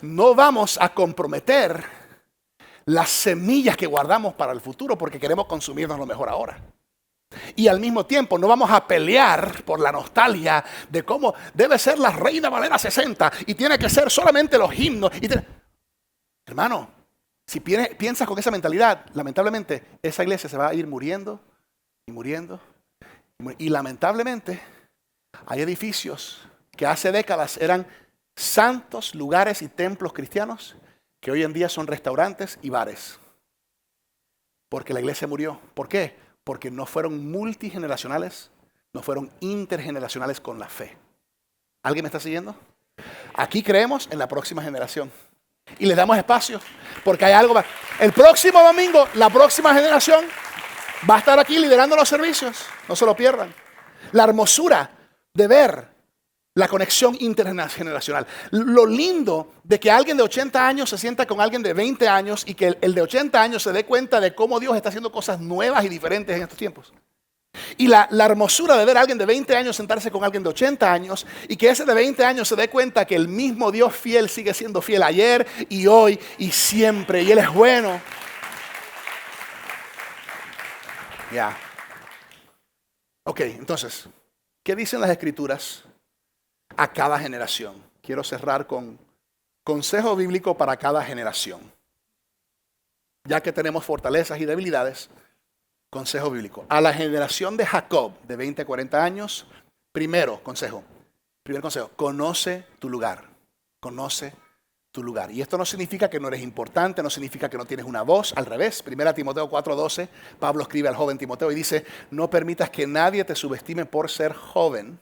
No vamos a comprometer las semillas que guardamos para el futuro porque queremos consumirnos lo mejor ahora. Y al mismo tiempo no vamos a pelear por la nostalgia de cómo debe ser la Reina Valera 60 y tiene que ser solamente los himnos. Hermano, si piensas con esa mentalidad, lamentablemente esa iglesia se va a ir muriendo y muriendo. Y lamentablemente hay edificios que hace décadas eran santos lugares y templos cristianos que hoy en día son restaurantes y bares. Porque la iglesia murió. ¿Por qué? Porque no fueron multigeneracionales, no fueron intergeneracionales con la fe. ¿Alguien me está siguiendo? Aquí creemos en la próxima generación. Y les damos espacio, porque hay algo más. El próximo domingo, la próxima generación va a estar aquí liderando los servicios. No se lo pierdan. La hermosura de ver la conexión intergeneracional. Lo lindo de que alguien de 80 años se sienta con alguien de 20 años y que el de 80 años se dé cuenta de cómo Dios está haciendo cosas nuevas y diferentes en estos tiempos. Y la hermosura de ver a alguien de 20 años sentarse con alguien de 80 años y que ese de 20 años se dé cuenta que el mismo Dios fiel sigue siendo fiel ayer y hoy y siempre. Y Él es bueno. Ya. Ok, entonces, ¿qué dicen las Escrituras a cada generación? Quiero cerrar con consejo bíblico para cada generación. Ya que tenemos fortalezas y debilidades, consejo bíblico. A la generación de Jacob, de 20 a 40 años, primer consejo, conoce tu lugar. Conoce tu lugar. Y esto no significa que no eres importante, no significa que no tienes una voz, al revés. 1 Timoteo 4:12, Pablo escribe al joven Timoteo y dice, no permitas que nadie te subestime por ser joven.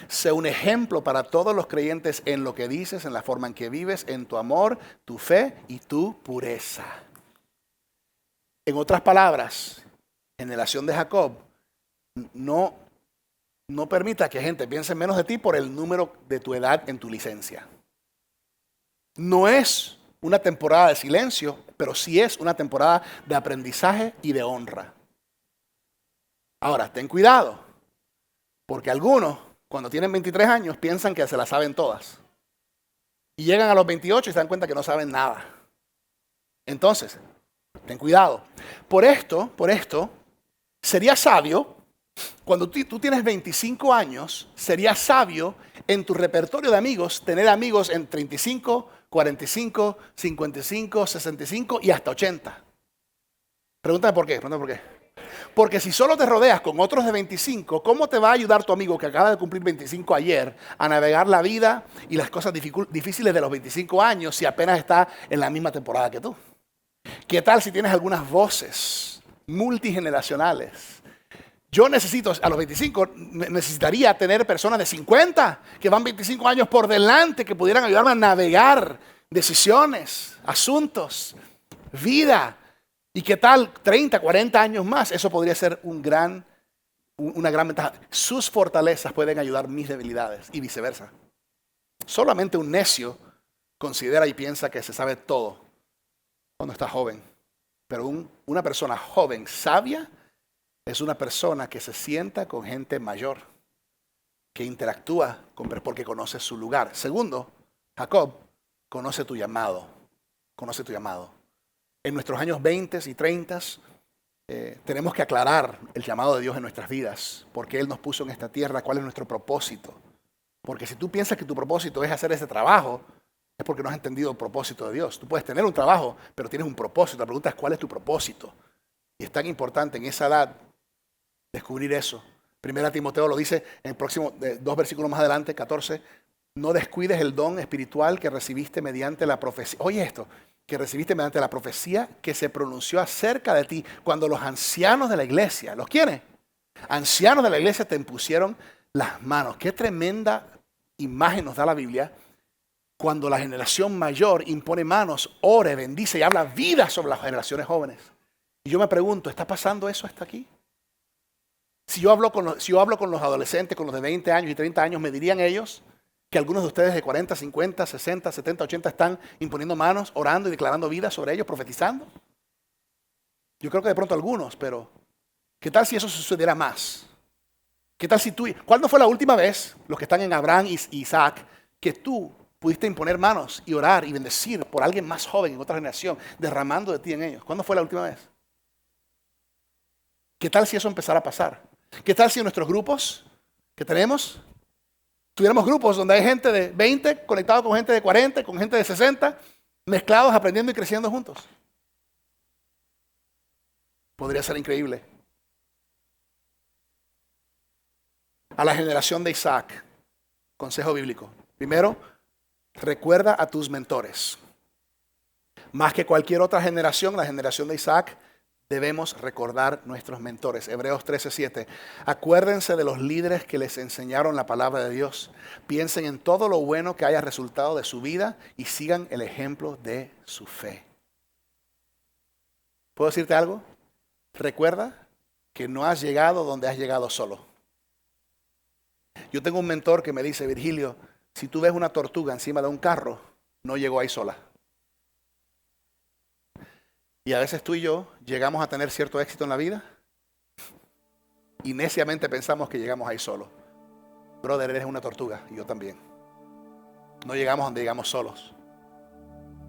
Sé un ejemplo para todos los creyentes en lo que dices, en la forma en que vives, en tu amor, tu fe y tu pureza. En otras palabras, generación de Jacob, no permita que gente piense menos de ti por el número de tu edad en tu licencia. No es una temporada de silencio, pero sí es una temporada de aprendizaje y de honra. Ahora, ten cuidado, porque algunos, cuando tienen 23 años, piensan que se las saben todas. Y llegan a los 28 y se dan cuenta que no saben nada. Entonces, ten cuidado. Por esto, sería sabio, cuando tú tienes 25 años, sería sabio en tu repertorio de amigos tener amigos en 35, 45, 55, 65 y hasta 80. Pregúntame por qué. Porque si solo te rodeas con otros de 25, ¿cómo te va a ayudar tu amigo que acaba de cumplir 25 ayer a navegar la vida y las cosas difíciles de los 25 años si apenas está en la misma temporada que tú? ¿Qué tal si tienes algunas voces multigeneracionales? Yo a los 25, necesitaría tener personas de 50 que van 25 años por delante, que pudieran ayudarme a navegar decisiones, asuntos, vida. ¿Y qué tal 30, 40 años más? Eso podría ser una gran ventaja. Sus fortalezas pueden ayudar mis debilidades y viceversa. Solamente un necio considera y piensa que se sabe todo cuando está joven. Pero una persona joven, sabia, es una persona que se sienta con gente mayor, que interactúa porque conoce su lugar. Segundo, Jacob conoce tu llamado. Conoce tu llamado. En nuestros años 20 y 30 tenemos que aclarar el llamado de Dios en nuestras vidas, porque Él nos puso en esta tierra, cuál es nuestro propósito. Porque si tú piensas que tu propósito es hacer ese trabajo, es porque no has entendido el propósito de Dios. Tú puedes tener un trabajo, pero tienes un propósito. La pregunta es, ¿cuál es tu propósito? Y es tan importante en esa edad descubrir eso. 1 Timoteo lo dice en el próximo, 2 versículos más adelante, 14. No descuides el don espiritual que recibiste mediante la profecía. Oye esto, que recibiste mediante la profecía que se pronunció acerca de ti cuando los ancianos de la iglesia, ¿los quiénes? Ancianos de la iglesia te impusieron las manos. Qué tremenda imagen nos da la Biblia cuando la generación mayor impone manos, ore, bendice y habla vida sobre las generaciones jóvenes. Y yo me pregunto, ¿está pasando eso hasta aquí? Si yo hablo con los adolescentes, con los de 20 años y 30 años, ¿me dirían ellos que algunos de ustedes de 40, 50, 60, 70, 80 están imponiendo manos, orando y declarando vida sobre ellos, profetizando? Yo creo que de pronto algunos, pero ¿qué tal si eso sucediera más? ¿Qué tal si ¿cuándo fue la última vez, los que están en Abraham y Isaac, que tú pudiste imponer manos y orar y bendecir por alguien más joven en otra generación, derramando de ti en ellos? ¿Cuándo fue la última vez? ¿Qué tal si eso empezara a pasar? ¿Qué tal si en nuestros grupos que tenemos, tuviéramos grupos donde hay gente de 20 conectado con gente de 40, con gente de 60, mezclados, aprendiendo y creciendo juntos? Podría ser increíble. A la generación de Isaac, consejo bíblico. Primero, recuerda a tus mentores. Más que cualquier otra generación, la generación de Isaac, debemos recordar nuestros mentores. Hebreos 13:7. Acuérdense de los líderes que les enseñaron la palabra de Dios. Piensen en todo lo bueno que haya resultado de su vida y sigan el ejemplo de su fe. ¿Puedo decirte algo? Recuerda que no has llegado donde has llegado solo. Yo tengo un mentor que me dice, Virgilio, si tú ves una tortuga encima de un carro, no llegó ahí sola. Y a veces tú y yo llegamos a tener cierto éxito en la vida y neciamente pensamos que llegamos ahí solos. Brother, eres una tortuga y yo también. No llegamos donde llegamos solos.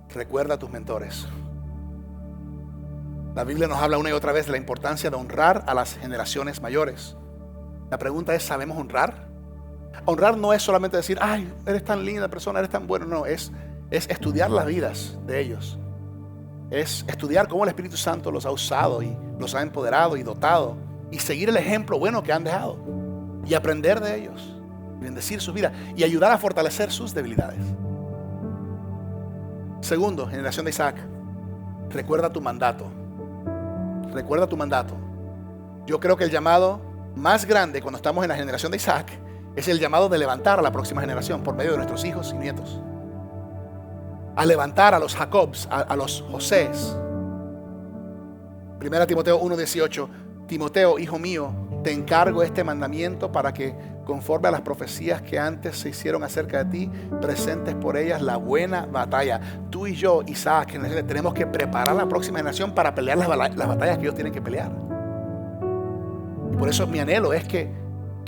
Recuerda a tus mentores. La Biblia nos habla una y otra vez de la importancia de honrar a las generaciones mayores. La pregunta es, ¿sabemos honrar? Honrar no es solamente decir, ay, eres tan linda persona, eres tan bueno. No, es estudiar las vidas de ellos. Es estudiar cómo el Espíritu Santo los ha usado y los ha empoderado y dotado. Y seguir el ejemplo bueno que han dejado. Y aprender de ellos. Y bendecir su vida. Y ayudar a fortalecer sus debilidades. Segundo, generación de Isaac, recuerda tu mandato. Recuerda tu mandato. Yo creo que el llamado más grande cuando estamos en la generación de Isaac es el llamado de levantar a la próxima generación por medio de nuestros hijos y nietos. A levantar a los Jacobs, a los Josés. 1 Timoteo 1:18. Timoteo, hijo mío, te encargo este mandamiento para que, conforme a las profecías que antes se hicieron acerca de ti, presentes por ellas la buena batalla. Tú y yo, Isaac, tenemos que preparar la próxima generación para pelear las batallas que ellos tienen que pelear. Por eso mi anhelo es que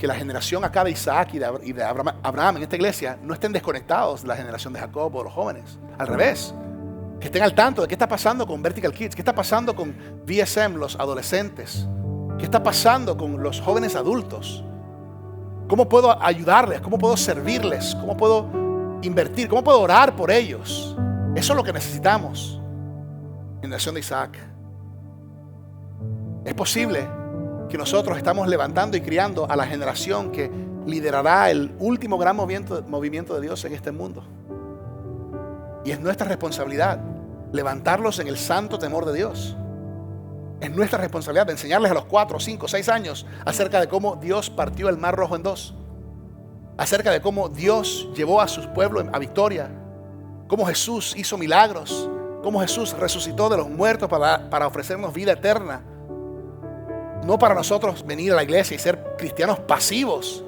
la generación acá de Isaac y de Abraham en esta iglesia no estén desconectados de la generación de Jacob o los jóvenes. Al revés, que estén al tanto de qué está pasando con Vertical Kids, qué está pasando con VSM, los adolescentes, qué está pasando con los jóvenes adultos. ¿Cómo puedo ayudarles? ¿Cómo puedo servirles? ¿Cómo puedo invertir? ¿Cómo puedo orar por ellos? Eso es lo que necesitamos. Generación de Isaac. Es posible que nosotros estamos levantando y criando a la generación que liderará el último gran movimiento de Dios en este mundo. Y es nuestra responsabilidad levantarlos en el santo temor de Dios. Es nuestra responsabilidad de enseñarles a los 4, 5, 6 años acerca de cómo Dios partió el mar rojo en dos. Acerca de cómo Dios llevó a su pueblo a victoria. Cómo Jesús hizo milagros. Cómo Jesús resucitó de los muertos para ofrecernos vida eterna. No para nosotros venir a la iglesia y ser cristianos pasivos,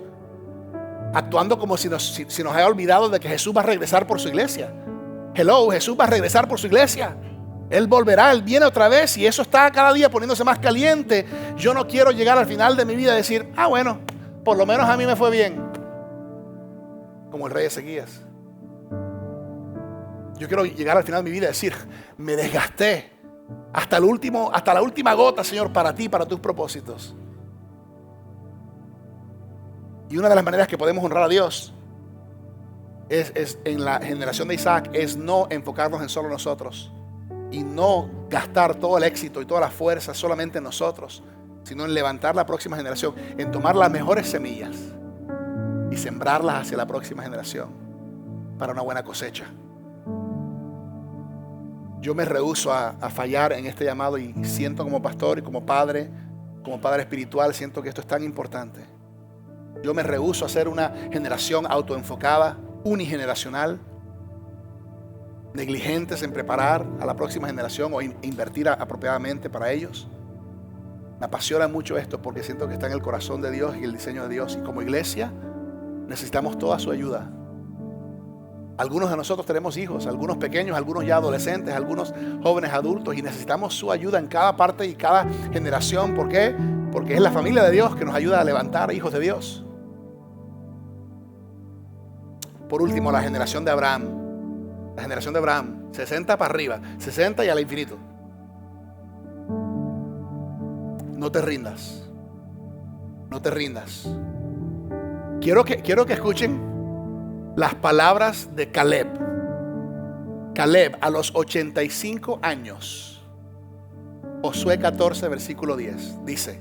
actuando como si nos haya olvidado de que Jesús va a regresar por su iglesia. Hello, Jesús va a regresar por su iglesia. Él volverá, Él viene otra vez y eso está cada día poniéndose más caliente. Yo no quiero llegar al final de mi vida y decir, bueno, por lo menos a mí me fue bien. Como el rey Ezequías. Yo quiero llegar al final de mi vida y decir, me desgasté hasta la última gota, Señor, para ti, para tus propósitos. Y una de las maneras que podemos honrar a Dios es en la generación de Isaac, es no enfocarnos en solo nosotros y no gastar todo el éxito y toda la fuerza solamente en nosotros, sino en levantar la próxima generación, en tomar las mejores semillas y sembrarlas hacia la próxima generación para una buena cosecha. Yo me rehúso a fallar en este llamado y siento como pastor y como padre espiritual, siento que esto es tan importante. Yo me rehúso a ser una generación autoenfocada, unigeneracional, negligentes en preparar a la próxima generación o invertir apropiadamente para ellos. Me apasiona mucho esto porque siento que está en el corazón de Dios y el diseño de Dios. Y como iglesia necesitamos toda su ayuda. Algunos de nosotros tenemos hijos, algunos pequeños, algunos ya adolescentes, algunos jóvenes adultos, y necesitamos su ayuda en cada parte y cada generación. ¿Por qué? Porque es la familia de Dios que nos ayuda a levantar hijos de Dios. Por último, la generación de Abraham. La generación de Abraham, 60 para arriba, 60 y al infinito. No te rindas. No te rindas. Quiero que escuchen las palabras de Caleb. Caleb a los 85 años. Josué 14, versículo 10. Dice: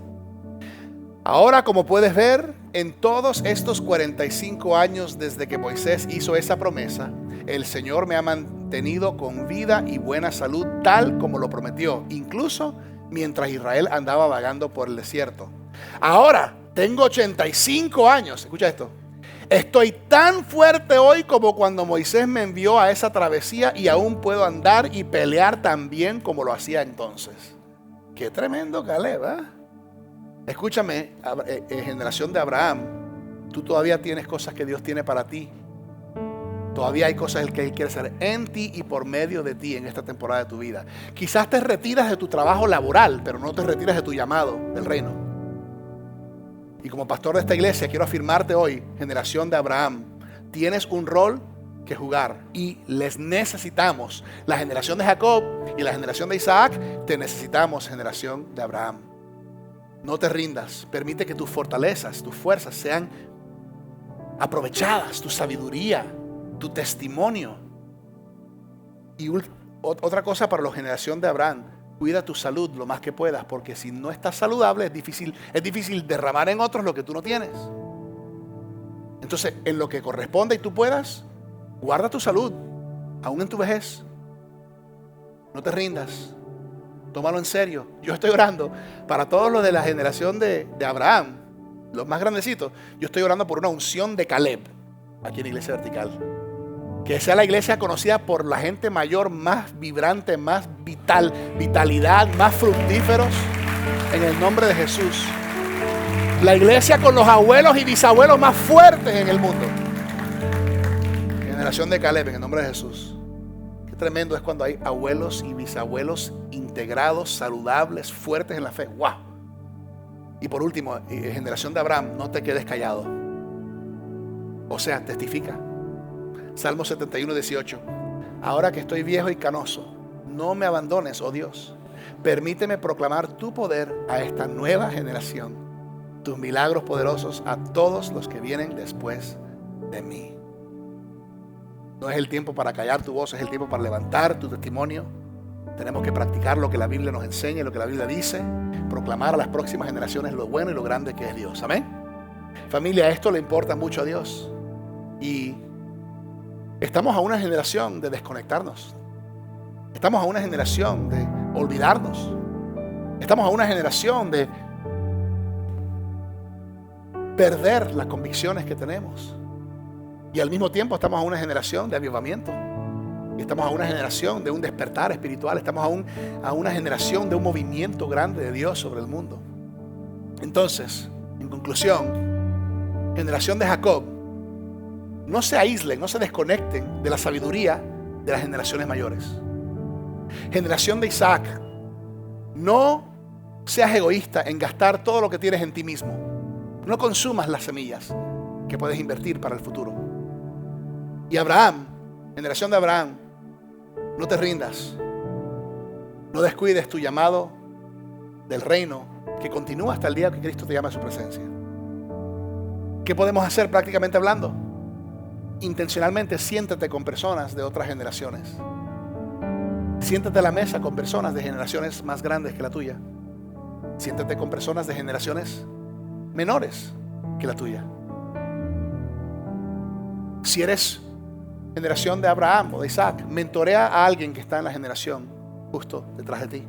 ahora, como puedes ver, en todos estos 45 años desde que Moisés hizo esa promesa, el Señor me ha mantenido con vida y buena salud, tal como lo prometió, incluso mientras Israel andaba vagando por el desierto. Ahora tengo 85 años. Escucha esto. Estoy tan fuerte hoy como cuando Moisés me envió a esa travesía y aún puedo andar y pelear tan bien como lo hacía entonces. Qué tremendo Caleb, ¿eh? Escúchame, generación de Abraham, tú todavía tienes cosas que Dios tiene para ti. Todavía hay cosas que Él quiere hacer en ti y por medio de ti en esta temporada de tu vida. Quizás te retiras de tu trabajo laboral, pero no te retiras de tu llamado del reino. Y como pastor de esta iglesia quiero afirmarte hoy, generación de Abraham, tienes un rol que jugar y les necesitamos. La generación de Jacob y la generación de Isaac, te necesitamos, generación de Abraham. No te rindas, permite que tus fortalezas, tus fuerzas sean aprovechadas, tu sabiduría, tu testimonio. Y otra cosa para la generación de Abraham: cuida tu salud lo más que puedas, porque si no estás saludable es difícil derramar en otros lo que tú no tienes. Entonces, en lo que corresponde y tú puedas, guarda tu salud, aún en tu vejez. No te rindas. Tómalo en serio. Yo estoy orando para todos los de la generación de Abraham, los más grandecitos. Yo estoy orando por una unción de Caleb aquí en Iglesia Vertical. Que sea la iglesia conocida por la gente mayor, más vibrante, más vitalidad, más fructíferos, en el nombre de Jesús. La iglesia con los abuelos y bisabuelos más fuertes en el mundo. Generación de Caleb, en el nombre de Jesús. Qué tremendo es cuando hay abuelos y bisabuelos integrados, saludables, fuertes en la fe. ¡Wow! Y por último, generación de Abraham, no te quedes callado. O sea, testifica. Salmo 71, 18. Ahora que estoy viejo y canoso, no me abandones, oh Dios. Permíteme proclamar tu poder a esta nueva generación, tus milagros poderosos a todos los que vienen después de mí. No es el tiempo para callar tu voz, es el tiempo para levantar tu testimonio. Tenemos que practicar lo que la Biblia nos enseña y lo que la Biblia dice. Proclamar a las próximas generaciones lo bueno y lo grande que es Dios. Amén. Familia, esto le importa mucho a Dios. Y estamos a una generación de desconectarnos. Estamos a una generación de olvidarnos. Estamos a una generación de perder las convicciones que tenemos. Y al mismo tiempo estamos a una generación de avivamiento. Y estamos a una generación de un despertar espiritual. Estamos a una generación de un movimiento grande de Dios sobre el mundo. Entonces, en conclusión, generación de Jacob, no se aíslen, no se desconecten de la sabiduría de las generaciones mayores. Generación de Isaac, no seas egoísta en gastar todo lo que tienes en ti mismo. No consumas las semillas que puedes invertir para el futuro. Y Abraham, generación de Abraham, no te rindas. No descuides tu llamado del reino que continúa hasta el día que Cristo te llama a su presencia. ¿Qué podemos hacer prácticamente hablando? Intencionalmente siéntate con personas de otras generaciones. Siéntate a la mesa con personas de generaciones más grandes que la tuya. Siéntate con personas de generaciones menores que la tuya. Si eres generación de Abraham o de Isaac, mentorea a alguien que está en la generación justo detrás de ti.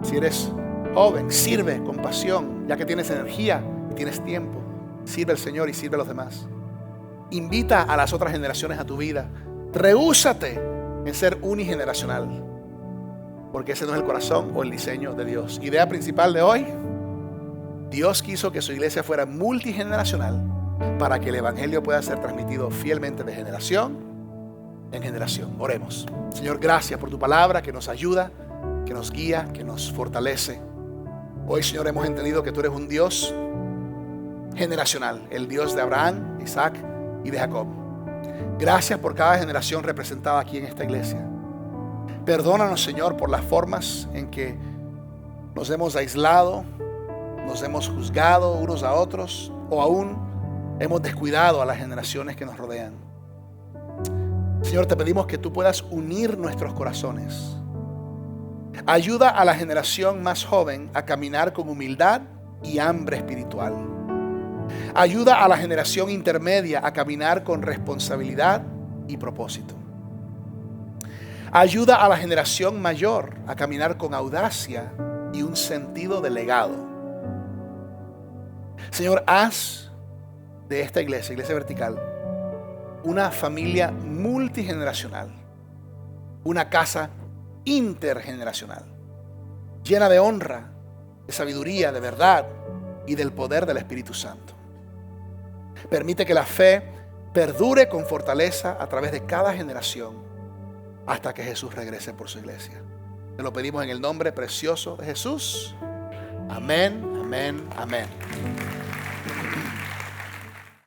Si eres joven, sirve con pasión, ya que tienes energía y tienes tiempo. Sirve al Señor y sirve a los demás. Invita a las otras generaciones a tu vida. Rehúsate en ser unigeneracional, porque ese no es el corazón o el diseño de Dios. Idea principal de hoy: Dios quiso que su iglesia fuera multigeneracional para que el evangelio pueda ser transmitido fielmente de generación en generación. Oremos. Señor, gracias por tu palabra que nos ayuda, que nos guía, que nos fortalece. Hoy, Señor, hemos entendido que tú eres un Dios generacional, el Dios de Abraham, Isaac y de Jacob. Gracias por cada generación representada aquí en esta iglesia. Perdónanos, Señor, por las formas en que nos hemos aislado, nos hemos juzgado unos a otros, o aún hemos descuidado a las generaciones que nos rodean. Señor, te pedimos que tú puedas unir nuestros corazones. Ayuda a la generación más joven a caminar con humildad y hambre espiritual. Ayuda a la generación intermedia a caminar con responsabilidad y propósito. Ayuda a la generación mayor a caminar con audacia y un sentido de legado. Señor, haz de esta iglesia, Iglesia Vertical, una familia multigeneracional, una casa intergeneracional, llena de honra, de sabiduría, de verdad y del poder del Espíritu Santo. Permite que la fe perdure con fortaleza a través de cada generación hasta que Jesús regrese por su iglesia. Te lo pedimos en el nombre precioso de Jesús. Amén, amén, amén.